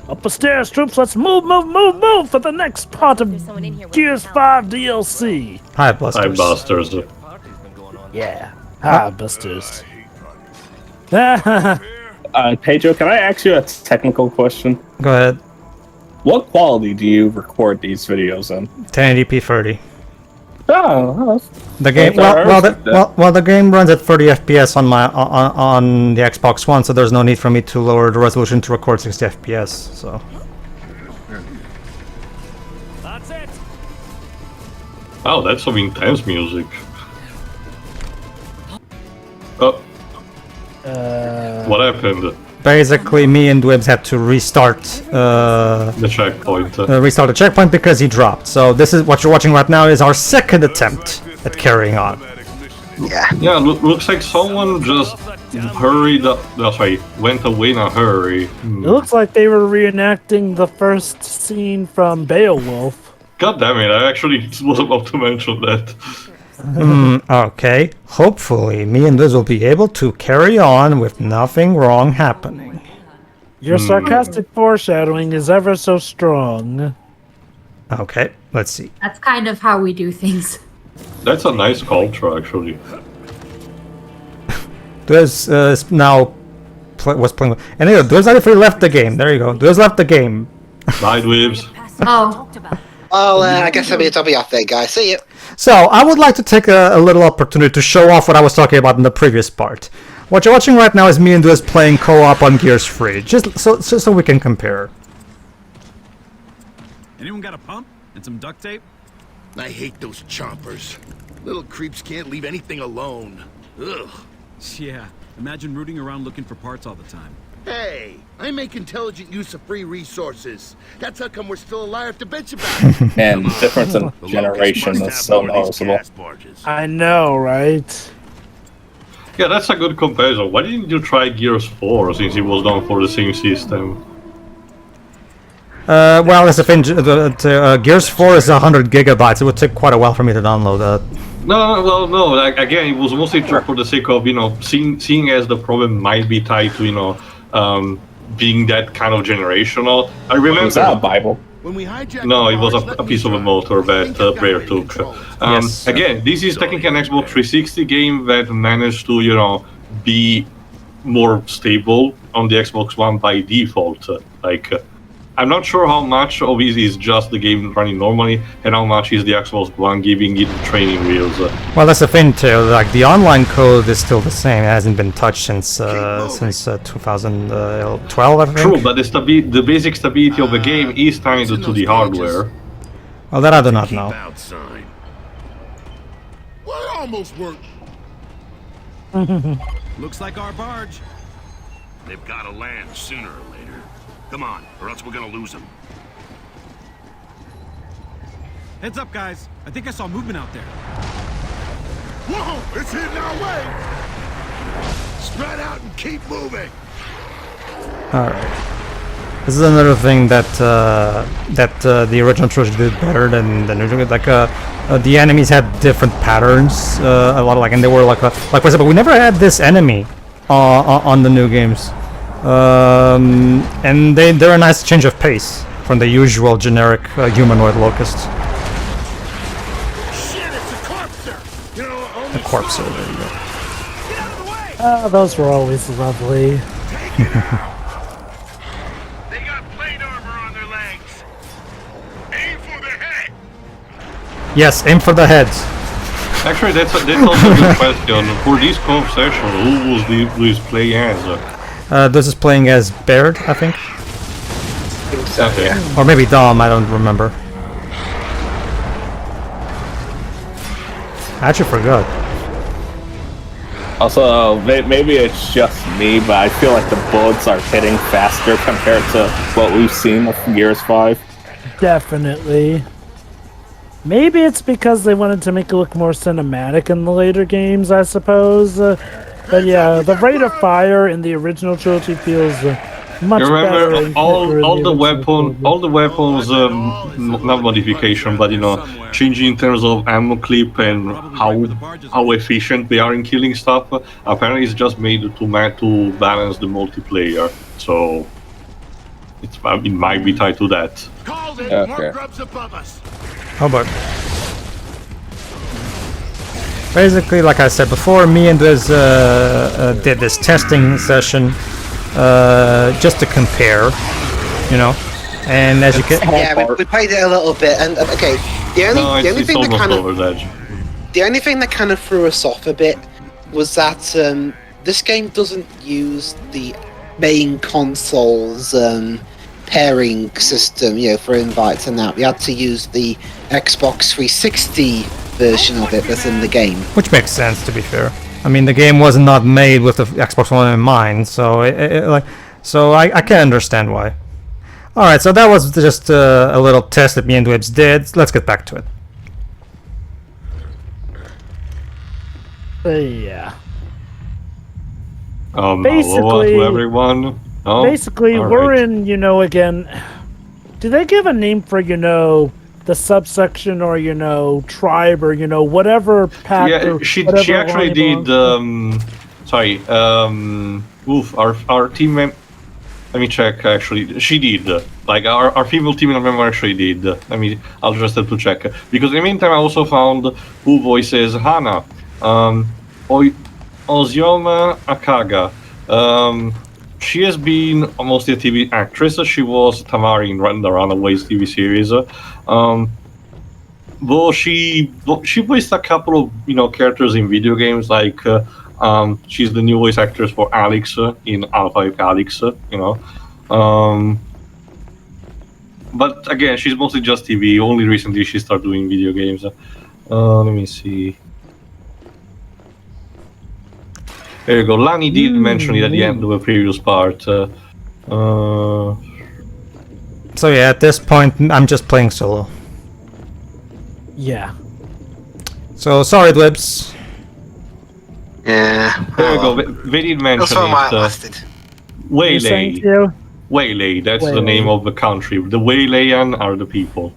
Up the stairs, troops. Let's move for the next part of Gears 5 DLC. Hivebusters. Hivebusters. Yeah, Hivebusters. Pedro, can I ask you a technical question? Go ahead. What quality do you record these videos in? 1080p 30. Oh, The game, the game runs at 30 FPS on my on the Xbox One, so there's no need for me to lower the resolution to record 60 FPS. So. That's it. Oh, that's some intense music. Oh. What happened? Basically, me and Dwibs had to restart The checkpoint. restart the checkpoint because he dropped. So this is what you're watching right now is our second attempt at carrying on. Yeah, looks like someone just hurried up. Went away in a hurry. It looks like they were reenacting the first scene from Beowulf. God damn it! I actually was about to mention that. Okay. Hopefully, me and Liz will be able to carry on with nothing wrong happening. Your sarcastic foreshadowing is ever so strong. Okay, let's see. That's kind of how we do things. That's a nice culture, actually. Liz now was playing. Anyway, Liz actually left the game. There you go. Liz left the game. Bye, Dweebs. Oh. Well, I guess I'll be off there, guys. See you. So, I would like to take a little opportunity to show off what I was talking about in the previous part. What you're watching right now is me and Liz playing co-op on Gears 3, just so we can compare. Anyone got a pump and some duct tape? I hate those chompers. Little creeps can't leave anything alone. Ugh. Yeah, imagine rooting around looking for parts all the time. Hey, I make intelligent use of free resources. That's how come we're still alive to bitch about it. And the difference in generation is so noticeable. I know, right? Yeah, that's a good comparison. Why didn't you try Gears 4 since it was done for the same system? Well, as a thing, Gears 4 is 100 gigabytes. It would take quite a while for me to download that. No. Like, again, it was mostly for the sake of seeing as the problem might be tied to being that kind of generational. I remember. Was that a Bible? When we hijack No, it was a piece of a motor that Rare took. Yes. Again, this is technically an Xbox 360 game that managed to, be more stable on the Xbox One by default. I'm not sure how much of it is just the game running normally, and how much is the Xbox One giving it training wheels. Well, that's the thing too. Like the online code is still the same. It hasn't been touched since 2012, I think. True, but the basic stability of the game is tied to the hardware. Well, that I do not know. Well, it almost worked. Looks like our barge. They've got to land sooner or later. Come on, or else we're gonna lose them. Heads up, guys. I think I saw movement out there. Whoa! It's hitting our way! Spread out and keep moving! Alright. This is another thing that the original trilogy did better than the new trilogy. The enemies had different patterns, a lot of and they were like for example, we never had this enemy on the new games. And they're a nice change of pace from the usual generic humanoid locust. Shit, it's a corpser! A corpser, there you go. Get out of the way! Those were always lovely. Take it out! They got plate armor on their legs! Aim for the head! Yes, aim for the heads. Actually, that's also a good question. For this comp session, who was playing as? This is playing as Baird, I think. Okay. Or maybe Dom, I don't remember. I actually forgot. Also, maybe it's just me, but I feel like the bullets are hitting faster compared to what we've seen with Gears 5. Definitely. Maybe it's because they wanted to make it look more cinematic in the later games, I suppose. But yeah, the rate of fire in the original trilogy feels much You better. remember all the weapons, not modification, but changing in terms of ammo clip and how efficient they are in killing stuff. Apparently, it's just made to balance the multiplayer. So it might be tied to that. Called it. Okay. More grubs above us. Oh, but basically, like I said before, me and Liz did this testing session just to compare, you know. And as you can, Yeah, we played it a little bit, and okay. The only thing that kind of over edge. the only thing that kind of threw us off a bit was that this game doesn't use the main console's pairing system, for invites and that. We had to use the Xbox 360 version of it that's in the game. which makes sense, to be fair. I mean, the game was not made with the Xbox One in mind, so I can understand why. All right, so that was just a little test that me and Dwebs did. Let's get back to it. Yeah. Basically, Basically- to everyone. Oh, Basically, all we're right. in, again. Do they give a name for, the subsection or, tribe or, whatever pack? Yeah, or she whatever actually line did. belongs Our team. Let me check. Actually, she did. Like our female team member actually did. I'll just have to check because in the meantime I also found who voices Hana, Ozioma Akaga. She has been mostly a TV actress. She was Tamari in the Runaways TV series. Though she voiced a couple of characters in video games, like she's the new voice actress for Alex in Alpha Alex. But again, she's mostly just TV. Only recently she started doing video games. Let me see. There you go. Lahni did mention it at the end of the previous part. So yeah, at this point, I'm just playing solo. Yeah. So sorry, Dwebs. Yeah. There you go. They did mention That's what mine it. lasted. You're saying Waylay. to? Waylay, that's the Waylay. name of the country. The Waylayan are the people.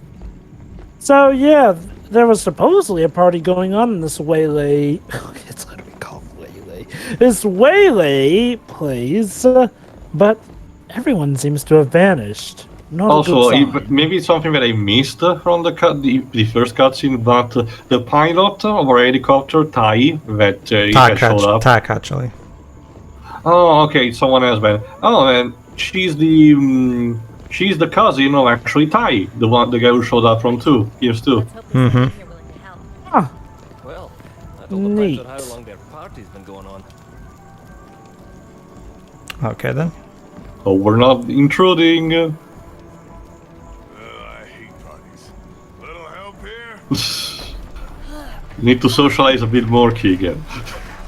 So, yeah, there was supposedly a party going on in this Waylay. It's going to be called Waylay. This Waylay place, but everyone seems to have vanished. Not Also, a good sign. maybe it's something that I missed from the first cutscene, but the pilot of our helicopter, Tai, that showed up. Tak, actually. Oh, okay, it's someone else, man. Oh, man, she's the cousin of actually Tai, the guy who showed up from Gears 2. Mm-hmm. Well, Neat. how long their party's been going on. Okay then. So we're not intruding. I hate parties. Little help here? Need to socialize a bit more, Keegan.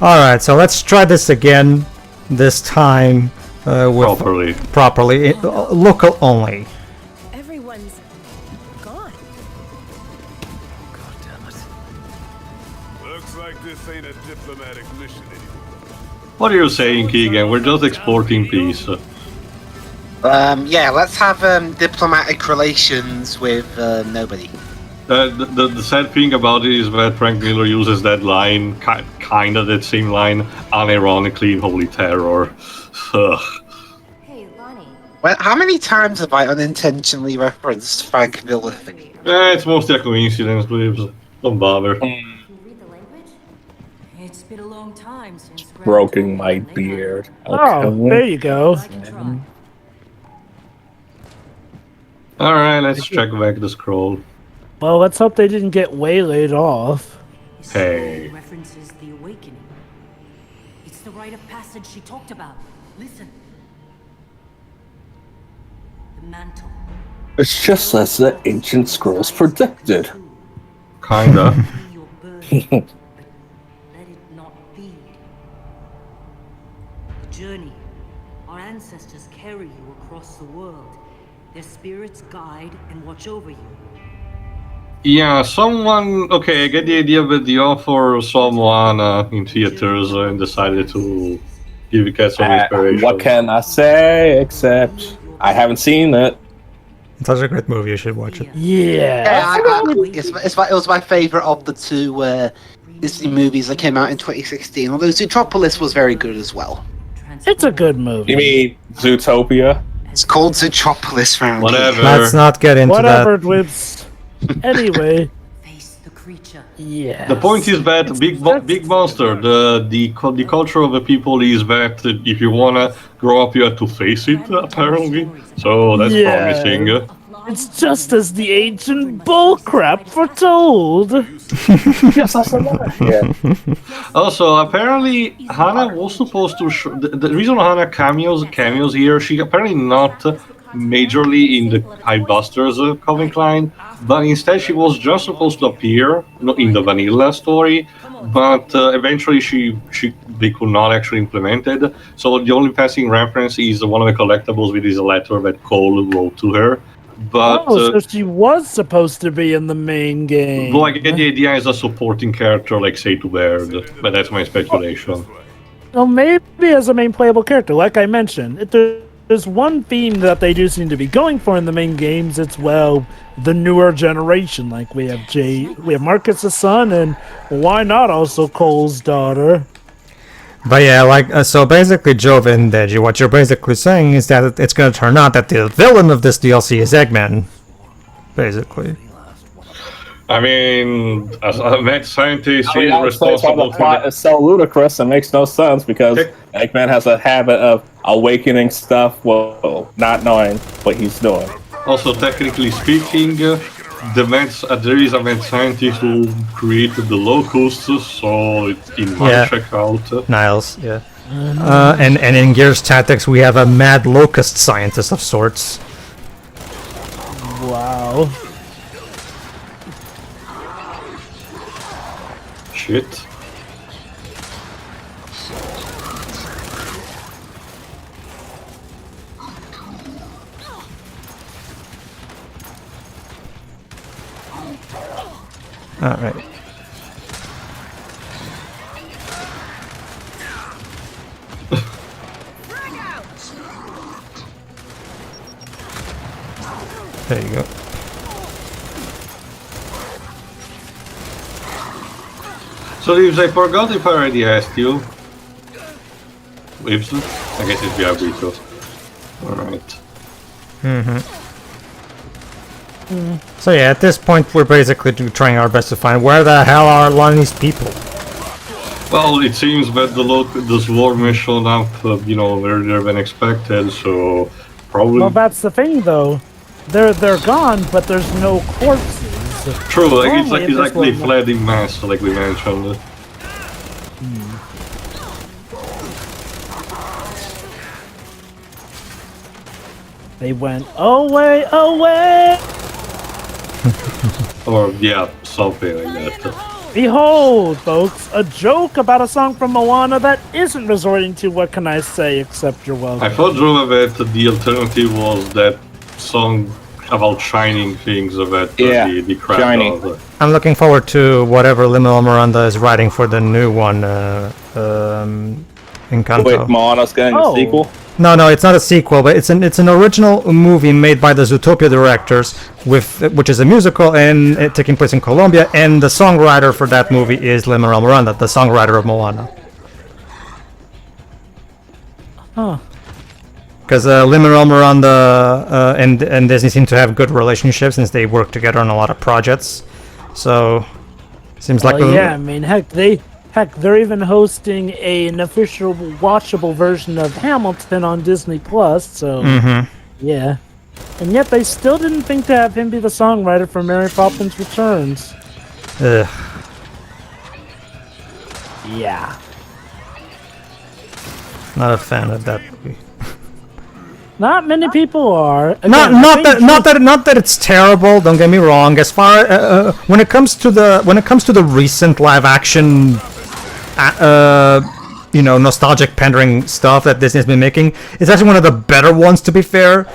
All right, so let's try this again. This time with properly, local only. Everyone's gone. God damn it. Looks like this ain't a diplomatic mission anymore. What are you saying, Keegan? We're just exporting peace. Yeah, let's have diplomatic relations with nobody. The sad thing about it is that Frank Miller uses that line, kind of that same line, unironically in Holy Terror. Ugh. Hey, Lahni. Well, how many times have I unintentionally referenced Frank Miller? It's mostly a coincidence, please. Don't bother. Can you read the language? It's been a long time since Stroking my beard. Oh, there you go. Alright, let's check back the scroll. Well, let's hope they didn't get waylaid off. Hey. References the awakening. It's the rite of passage she talked about. Listen. The mantle. It's just as the ancient scrolls predicted. Kinda. Your burden, but let it not be. The journey. Our ancestors carry you across the world. Their spirits guide and watch over you. Yeah, someone... Okay, I get the idea that the author saw Moana in theaters and decided to get some inspiration. What can I say except I haven't seen it? It's such a great movie. You should watch it. Yeah. It was my favorite of the two Disney movies that came out in 2016. Although Zootropolis was very good as well. It's a good movie. You mean Zootopia? It's called the Chopless round. Whatever. Let's not get into Whatever, that. Dwibs. Anyway, Face the creature. yeah. The point is that big monster. The culture of the people is that if you wanna grow up, you have to face it. Apparently, so that's promising. It's just as the ancient bullcrap foretold. Also, apparently, Hana was supposed to. The reason Hana cameos here, she apparently not majorly in the Hivebusters comic line, but instead she was just supposed to appear in the vanilla story. But eventually, they could not actually implement it. So the only passing reference is one of the collectibles, which is a letter that Cole wrote to her. But so she was supposed to be in the main game. well, I get the idea as a supporting character, like say to Baird, but that's my speculation. Well, maybe as a main playable character, like I mentioned. If there's one theme that they do seem to be going for in the main games, it's, well, the newer generation. Like, we have Marcus' son, and why not also Cole's daughter? But yeah, so basically, Jove and Deji, what you're basically saying is that it's going to turn out that the villain of this DLC is Eggman. Basically. I mean, as a mad scientist, I mean, he's that's why responsible the plot is so ludicrous and makes no sense because Eggman has a habit of awakening stuff while not knowing what he's doing. Also, technically speaking, there is a mad scientist who created the locusts, so it might check out. Niles, yeah. And in Gears Tactics, we have a mad locust scientist of sorts. Wow. Shit. Alright. There you go. So, Leaves, I forgot if I already asked you. Leaves? I guess it's Diabrito. Alright. So yeah, at this point we're basically trying our best to find where the hell are Lahni's people. Well, it seems that the swarm has shown up, earlier than expected, so probably... Well, that's the thing, though. They're gone, but there's no corpses. True, like it's Normally, like this they one- fled in mass, like we mentioned. They went away. Or, yeah, something like that. Behold, folks, a joke about a song from Moana that isn't resorting to what can I say except you're welcome. I thought, Druma, that the alternative was that song about shining things that the crap Shining. of. I'm looking forward to whatever Lin-Manuel Miranda is writing for the new one, Encanto. Wait, Moana's getting a sequel? No, it's not a sequel, but it's an original movie made by the Zootopia directors, which is a musical and taking place in Colombia, and the songwriter for that movie is Lin-Manuel Miranda, the songwriter of Moana. Huh. Because Lin-Manuel Miranda and Disney seem to have good relationships since they work together on a lot of projects. So, seems like yeah, I mean, heck, they're even hosting an official watchable version of Hamilton on Disney Plus. So, yeah, and yet they still didn't think to have him be the songwriter for Mary Poppins Returns. Ugh. Yeah, Not a fan of that movie. not many people are. Again, Not that it's terrible. Don't get me wrong. As far when it comes to the recent live action, nostalgic pandering stuff that Disney's been making, it's actually one of the better ones. To be fair,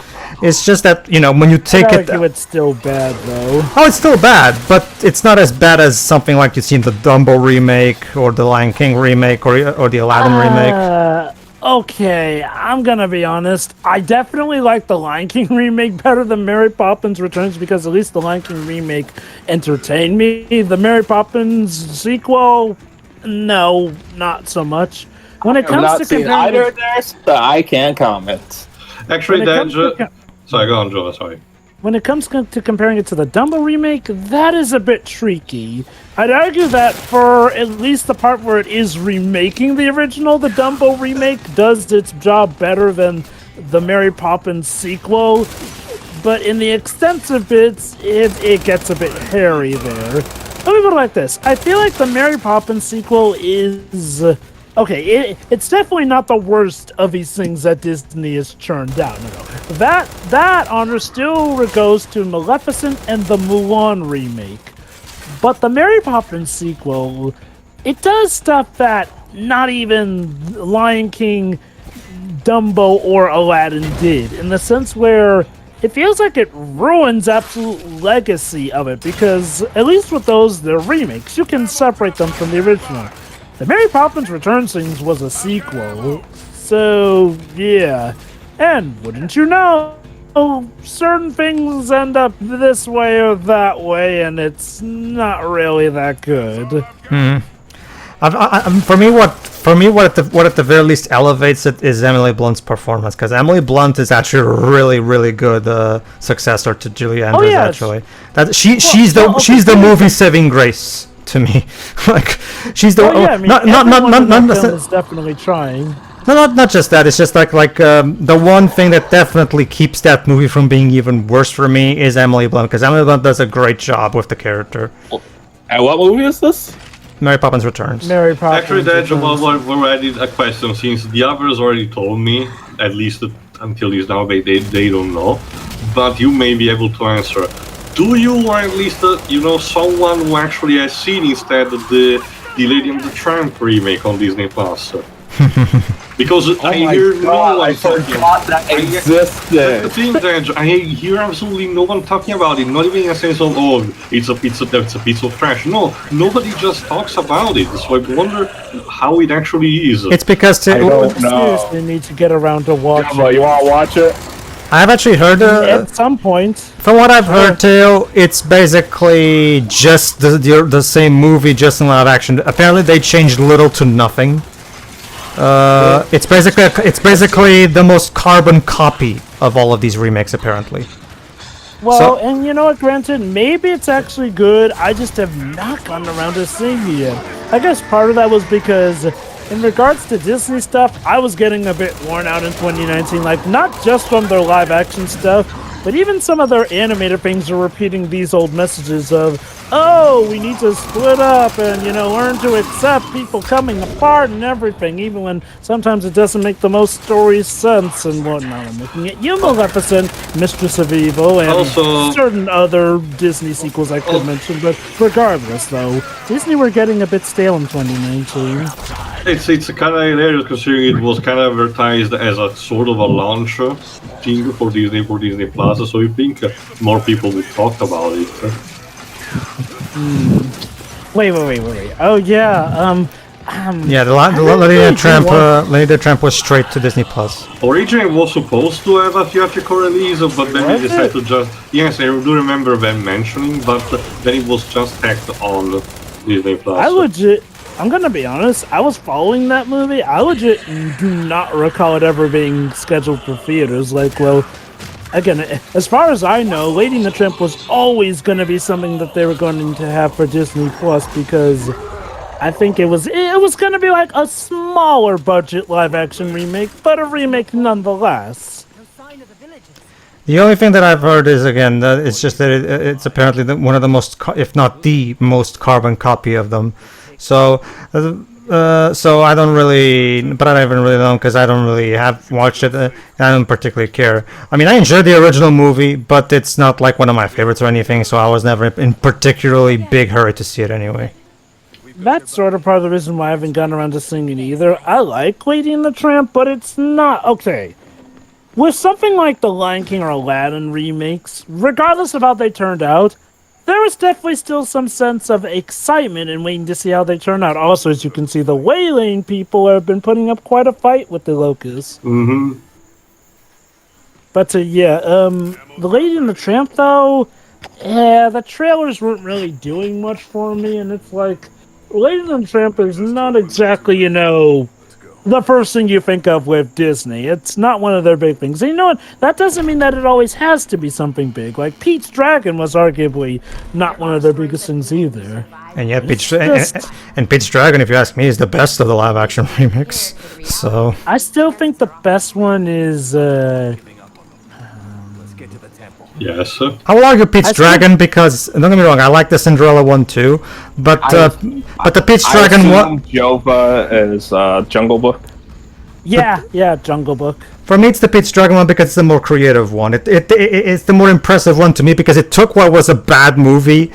it's just that when you take I'd it, argue it's still bad though. oh, it's still bad, but it's not as bad as something like you've seen the Dumbo remake or the Lion King remake or the Aladdin remake. Okay, I'm gonna be honest. I definitely like the Lion King remake better than Mary Poppins Returns because at least the Lion King remake entertained me. The Mary Poppins sequel, no, not so much. When it I've comes not to seen comparing, either of theirs, so I can't comment. Actually, When it comes to that. Sorry, go on, Joe. Sorry. When it comes to comparing it to the Dumbo remake, that is a bit tricky. I'd argue that for at least the part where it is remaking the original, the Dumbo remake does its job better than the Mary Poppins sequel. But in the extensive bits, it gets a bit hairy there. Let me put it like this. I feel like the Mary Poppins sequel is... okay, it's definitely not the worst of these things that Disney has churned out. No. That honor still goes to Maleficent and the Mulan remake. But the Mary Poppins sequel, it does stuff that not even Lion King, Dumbo, or Aladdin did, in the sense where it feels like it ruins absolute legacy of it, because at least with those, they're remakes. You can separate them from the original. The Mary Poppins Return Scenes was a sequel, so yeah. And wouldn't you know, certain things end up this way or that way, and it's not really that good. For me, what at the very least elevates it is Emily Blunt's performance, because Emily Blunt is actually a really, really good successor to Julie Andrews. yeah, actually, she's the movie saving grace to me. Like she's the not is definitely trying. No, not just that. It's just like the one thing that definitely keeps that movie from being even worse for me is Emily Blunt, because Emily Blunt does a great job with the character. And what movie is this? Mary Poppins Returns. Mary Poppins. Actually, that was already a question, since the others already told me, at least until this now, they don't know. But you may be able to answer. Do you, or at least someone who actually has seen instead the Lady and the Tramp remake on Disney Plus? Because I hear no one I forgot that existed. The thing that I hear absolutely no one talking about it, not even in a sense of it's a piece of trash. No, nobody just talks about it. So I wonder how it actually is. It's because I don't know. Seriously need to get around to watch You want to watch it? I've actually heard at some point. From what I've heard too, it's basically just the same movie, just in live action. Apparently, they changed little to nothing. It's basically the most carbon copy of all of these remakes, apparently. Well, and you know what, granted, maybe it's actually good. I just have not gotten around to seeing it yet. I guess part of that was because, in regards to Disney stuff, I was getting a bit worn out in 2019. Like, not just from their live action stuff, but even some of their animated things are repeating these old messages of, oh, we need to split up and, learn to accept people coming apart and everything, even when sometimes it doesn't make the most story sense and whatnot. I'm looking at you, Maleficent, Mistress of Evil, and also certain other Disney sequels I could mention, but regardless, though, Disney were getting a bit stale in 2019. It's kind of hilarious considering it was kind of advertised as a sort of a launch thing for Disney Plus, so you think more people would talk about it. Wait. Oh, yeah, yeah, the Lady and the Tramp was straight to Disney Plus. Originally was supposed to have a theatrical release, but then they decided to just... Yes, I do remember them mentioning, but then it was just tacked on Disney Plus. I'm gonna be honest, I was following that movie. I legit do not recall it ever being scheduled for theaters. Like, well, again, as far as I know, Lady and the Tramp was always gonna be something that they were going to have for Disney Plus, because I think it was gonna be like a smaller budget live action remake, but a remake nonetheless. The only thing that I've heard is, again, it's just that it's apparently one of the most, if not the most carbon copy of them. So I don't really, but I don't even really know, because I don't really have watched it. I don't particularly care. I mean, I enjoyed the original movie, but it's not like one of my favorites or anything, so I was never in particularly big hurry to see it anyway. That's sort of part of the reason why I haven't gotten around to seeing it either. I like Lady and the Tramp, but it's not... Okay. With something like the Lion King or Aladdin remakes, regardless of how they turned out, there was definitely still some sense of excitement in waiting to see how they turn out. Also, as you can see, the Wailing people have been putting up quite a fight with the Locusts. Mm-hmm. But the Lady and the Tramp, though, the trailers weren't really doing much for me, and it's like, Lady and the Tramp is not exactly, the first thing you think of with Disney. It's not one of their big things. And you know what? That doesn't mean that it always has to be something big. Like Pete's Dragon was arguably not one of their biggest things either. And yet, and Pete's Dragon, if you ask me, is the best of the live-action remix. So I still think the best one is. Yes. I will argue Pete's Dragon because don't get me wrong, I like the Cinderella one too, but the Pete's Dragon one. Jova is Jungle Book. Yeah, Jungle Book. For me, it's the Pete's Dragon one because it's the more creative one. It's the more impressive one to me because it took what was a bad movie.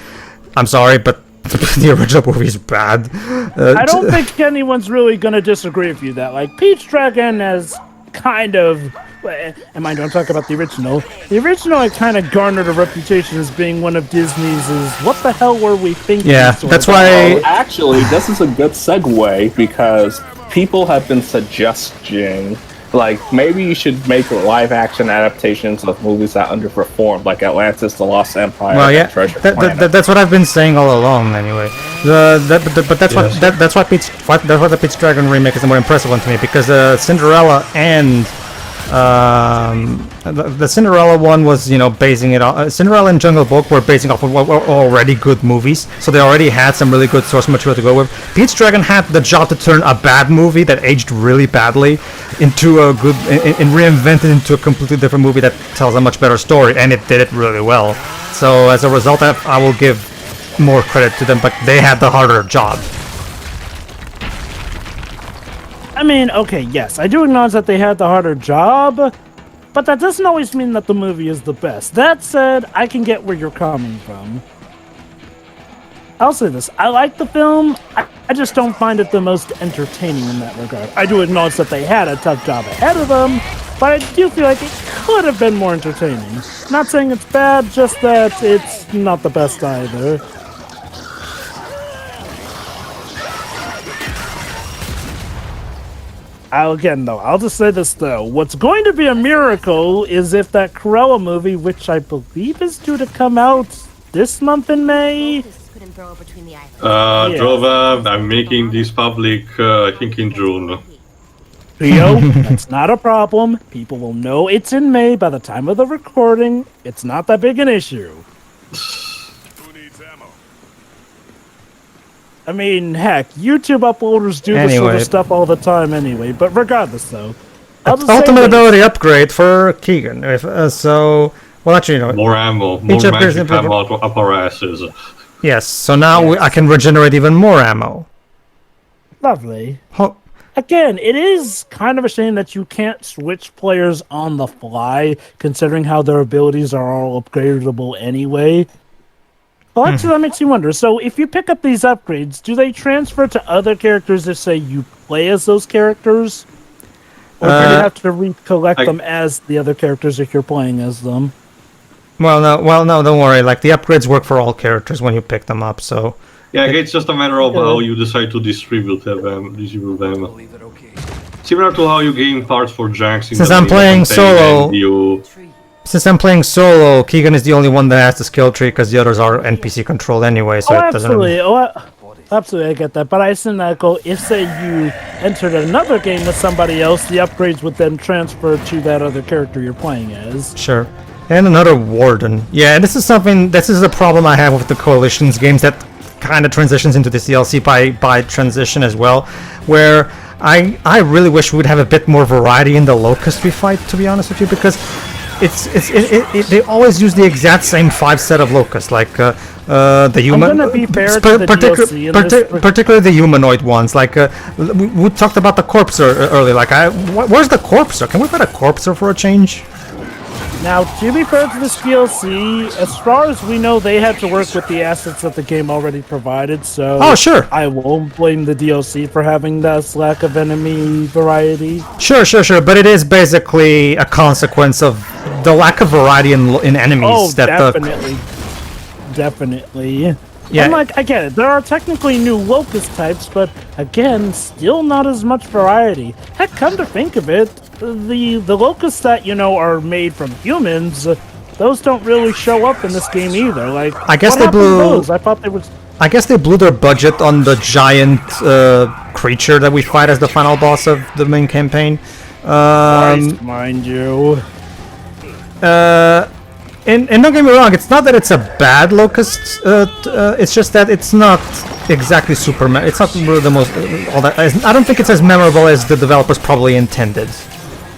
I'm sorry, but the original movie is bad. I don't think anyone's really gonna disagree with you that like Pete's Dragon has kind of. And mind, don't talk about the original. The original, I kind of garnered a reputation as being one of Disney's. What the hell were we thinking? Yeah, that's why. Well, actually, this is a good segue because people have been suggesting, like, maybe you should make live-action adaptations of movies that underperformed, like Atlantis: The Lost Empire. Well, yeah, and Treasure Planet. that's what I've been saying all along. Anyway, but that's why the Pete's Dragon remake is the more impressive one to me because Cinderella and. The Cinderella one was, basing it on Cinderella and Jungle Book were basing off of what were already good movies, so they already had some really good source material to go with. Pete's Dragon had the job to turn a bad movie that aged really badly into a good and reinvent it into a completely different movie that tells a much better story, and it did it really well. So as a result, I will give more credit to them, but they had the harder job. I mean, okay, yes, I do acknowledge that they had the harder job, but that doesn't always mean that the movie is the best. That said, I can get where you're coming from. I'll say this, I like the film, I just don't find it the most entertaining in that regard. I do acknowledge that they had a tough job ahead of them, but I do feel like it could have been more entertaining. Not saying it's bad, just that it's not the best either. I'll just say this though. What's going to be a miracle is if that Cruella movie, which I believe is due to come out this month in May. Drova, I'm making this public, I think in June. Rio, that's not a problem. People will know it's in May by the time of the recording. It's not that big an issue. I mean, heck, YouTube uploaders do this sort of stuff all the time anyway, but regardless though. Ultimate ability upgrade for Keegan. Well, actually, more ammo, more magic ammo apparatuses. Yes, so now I can regenerate even more ammo. Lovely. Again, it is kind of a shame that you can't switch players on the fly, considering how their abilities are all upgradable anyway. Well, actually, that makes you wonder. So, if you pick up these upgrades, do they transfer to other characters if, say, you play as those characters? Or do you have to recollect them as the other characters if you're playing as them? Well, no, don't worry. Like, the upgrades work for all characters when you pick them up, so... Yeah, it's just a matter of how you decide to distribute them. Similar to how you gain parts for Jax in Since I'm playing solo, Keegan is the only one that has the skill tree because the others are NPC controlled anyway, so it doesn't... Absolutely, I get that. But I assume that if, say, you entered another game with somebody else, the upgrades would then transfer to that other character you're playing as. Sure. And another Warden. Yeah, this is a problem I have with the Coalition's games that kind of transitions into this DLC by transition as well, where I really wish we would have a bit more variety in the Locust we fight, to be honest with you, because they always use the exact same 5 set of locusts, like the human. I'm gonna be fair to the DLC particularly the humanoid ones. Like we talked about the Corpser earlier. Like, where's the Corpser? Can we find a Corpser for a change? Now, to be fair to this DLC, as far as we know, they had to work with the assets that the game already provided. So, sure. I won't blame the DLC for having this lack of enemy variety. Sure. But it is basically a consequence of the lack of variety in enemies. Oh, definitely. Yeah. And I get it. There are technically new Locust types, but again, still not as much variety. Heck, come to think of it, the Locusts that are made from humans, those don't really show up in this game either. Like, I guess what they happened to blew. those? I thought they was. I guess they blew their budget on the giant creature that we fight as the final boss of the main campaign. Mind you. And don't get me wrong, it's not that it's a bad locust. It's just that it's not exactly super. It's not really the most. All that. I don't think it's as memorable as the developers probably intended,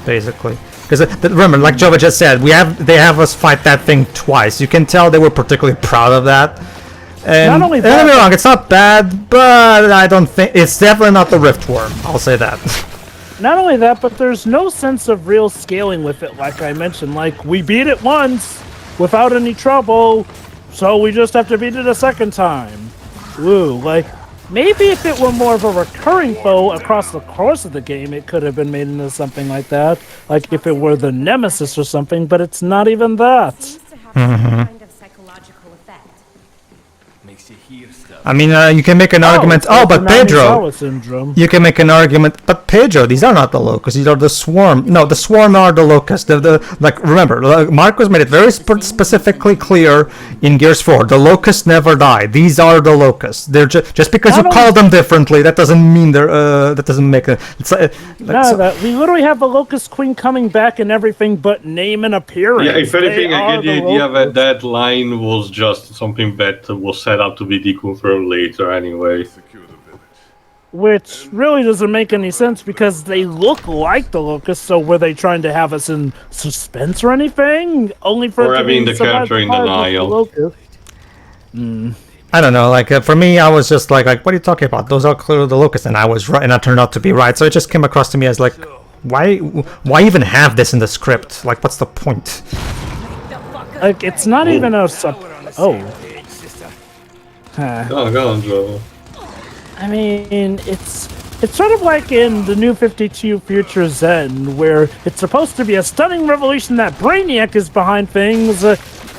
basically. Because remember, like Jova just said, they have us fight that thing twice. You can tell they were particularly proud of that. And not only that, don't get me wrong, it's not bad, but I don't think it's definitely not the Riftworm. I'll say that. Not only that, but there's no sense of real scaling with it, like I mentioned. Like, we beat it once without any trouble, so we just have to beat it a second time. Ooh, like, maybe if it were more of a recurring foe across the course of the game, it could have been made into something like that. Like if it were the Nemesis or something, but it's not even that. I mean, you can make an argument. Oh, but Pedro, you can make an argument. But Pedro, these are not the locusts. These are the swarm. No, the swarm are the locusts. Like remember, Marcos made it very specifically clear in Gears 4. The locusts never die. These are the locusts. They're just because you call them differently, that doesn't mean they're. That doesn't make it. We literally have the Locust Queen coming back and everything, but name and appearance. Yeah, if anything, I get the idea that line was just something that was set up to be deconfirmed later anyway. Which really doesn't make any sense because they look like the Locusts, so were they trying to have us in suspense or anything? Only for or having the character in denial. I don't know, like for me I was just like what are you talking about? Those are clearly the locusts, and I was right, and I turned out to be right. So it just came across to me as like why even have this in the script? Like what's the point? Like it's not even a Go on, Joe. I mean, it's sort of like in the New 52 Future Zen, where it's supposed to be a stunning revelation that Brainiac is behind things,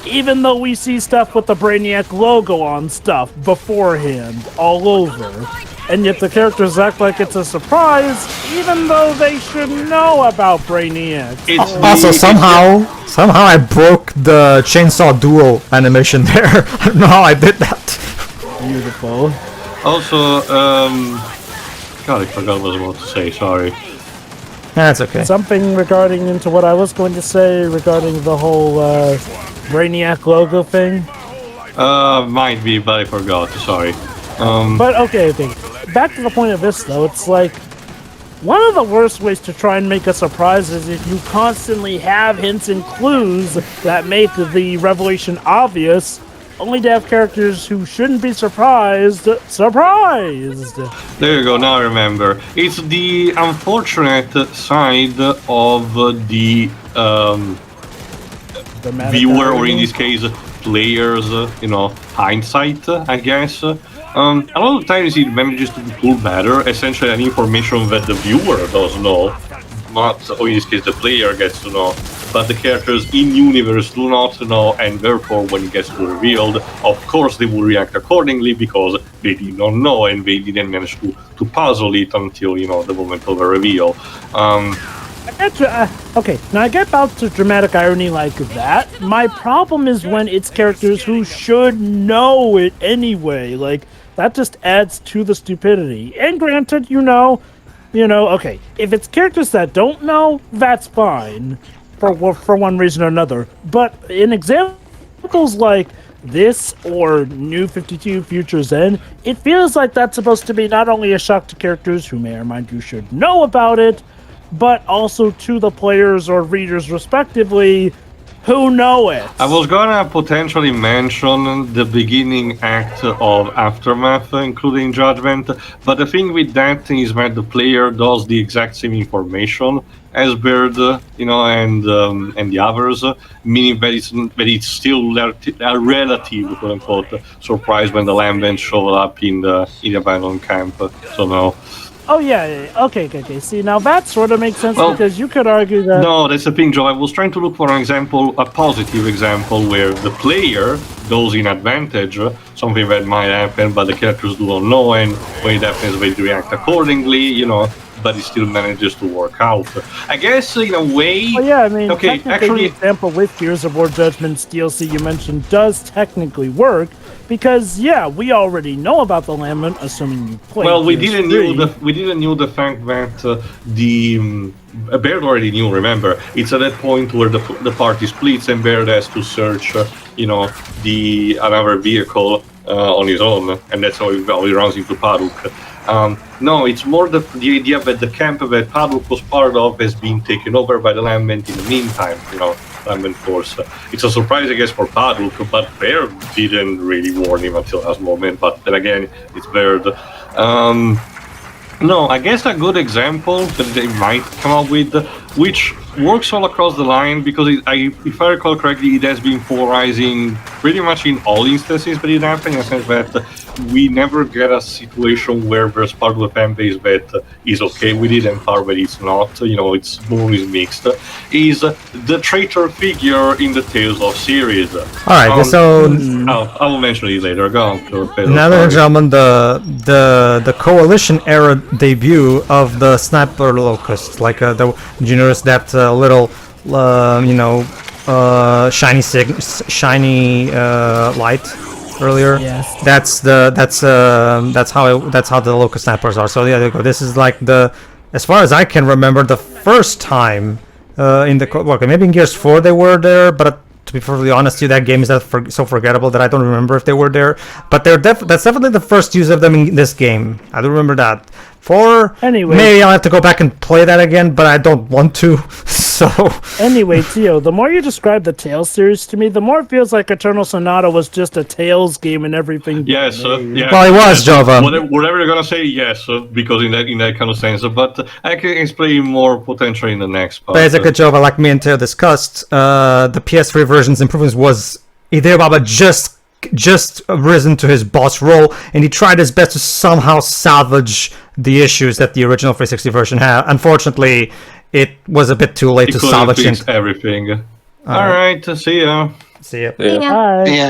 even though we see stuff with the Brainiac logo on stuff beforehand, all over. And yet the characters act like it's a surprise, even though they should know about Brainiac. Also, somehow I broke the chainsaw duel animation there. I don't know how I did that. Beautiful. Also, God, I forgot what I was about to say, sorry. That's okay. Something regarding into what I was going to say regarding the whole Brainiac logo thing? Might be, but I forgot, sorry. But okay. Back to the point of this, though, it's like, one of the worst ways to try and make a surprise is if you constantly have hints and clues that make the revelation obvious, only to have characters who shouldn't be surprised. There you go, now I remember. It's the unfortunate side of the viewer, or in this case, players, hindsight, I guess. A lot of times it manages to be pulled better, essentially an information that the viewer does know, or in this case the player gets to know, but the characters in universe do not know, and therefore when it gets revealed, of course they will react accordingly because they did not know and they didn't manage to puzzle it until, the moment of a reveal. Okay, now I get about to dramatic irony like that. My problem is when it's characters who should know it anyway. Like, that just adds to the stupidity. And granted, okay, if it's characters that don't know, that's fine. For one reason or another. But in examples like this or New 52 Future Zen, it feels like that's supposed to be not only a shock to characters who may or mind you should know about it, but also to the players or readers respectively who know it. I was gonna potentially mention the beginning act of Aftermath, including Judgment, but the thing with that is that the player does the exact same information as Bird, and the others, meaning that it's still a relative, quote unquote, surprise when the Lambent show up in the abandoned camp. So no. Oh yeah. Okay. See, now that sort of makes sense because you could argue that. No, that's the thing, Joe. I was trying to look for an example, a positive example, where the player goes in advantage, something that might happen, but the characters do not know, and when it happens, they react accordingly. but it still manages to work out. I guess in a way. Well, yeah, I mean, okay, technically actually, the example with Gears of War Judgment's DLC you mentioned does technically work because yeah, we already know about the Lament, assuming you played. well, we Gears didn't 3. knew the fact that Baird already knew. Remember, it's at that point where the party splits and Baird has to search, the another vehicle on his own, and that's how he runs into Paduk. No, it's more the idea that the camp that Paduk was part of has been taken over by the Lament in the meantime. Lament Force. It's a surprise, I guess, for Paduk, but Baird didn't really warn him until last moment. But then again, it's Baird. No, I guess a good example that they might come up with, which works all across the line, because if I recall correctly, it has been polarizing pretty much in all instances that it happened, in the sense that we never get a situation where there's part of the fan base that is okay with it and part that it's not, it's more is mixed, is the traitor figure in the Tales of series. Alright, so I will mention it later. Go on, Pedro, now, ladies and sorry. gentlemen, the Coalition era debut of the Sniper Locust, like the you notice that little shiny light earlier. Yes. That's how the Locust Snipers are. So yeah, there you go. This is like as far as I can remember, the first time in the maybe in Gears 4 they were there, but to be perfectly honest with you, that game is so forgettable that I don't remember if they were there. But that's definitely the first use of them in this game. I don't remember that. 4, Anyway. maybe I'll have to go back and play that again, but I don't want to. So Anyway, Tio, the more you describe the Tales series to me, the more it feels like Eternal Sonata was just a Tales game and everything. Yes, yeah. Well, it was, Jova. Whatever you're gonna say, yes, because in that kind of sense. But I can explain more potentially in the next part. Basically, Jova, like me and Teo discussed, the PS3 version's improvements was Hideo Baba just risen to his boss role, and he tried his best to somehow salvage the issues that the original 360 version had. Unfortunately, it was a bit too late to salvage everything. All right, see ya. See ya. Yeah. Bye. Yeah.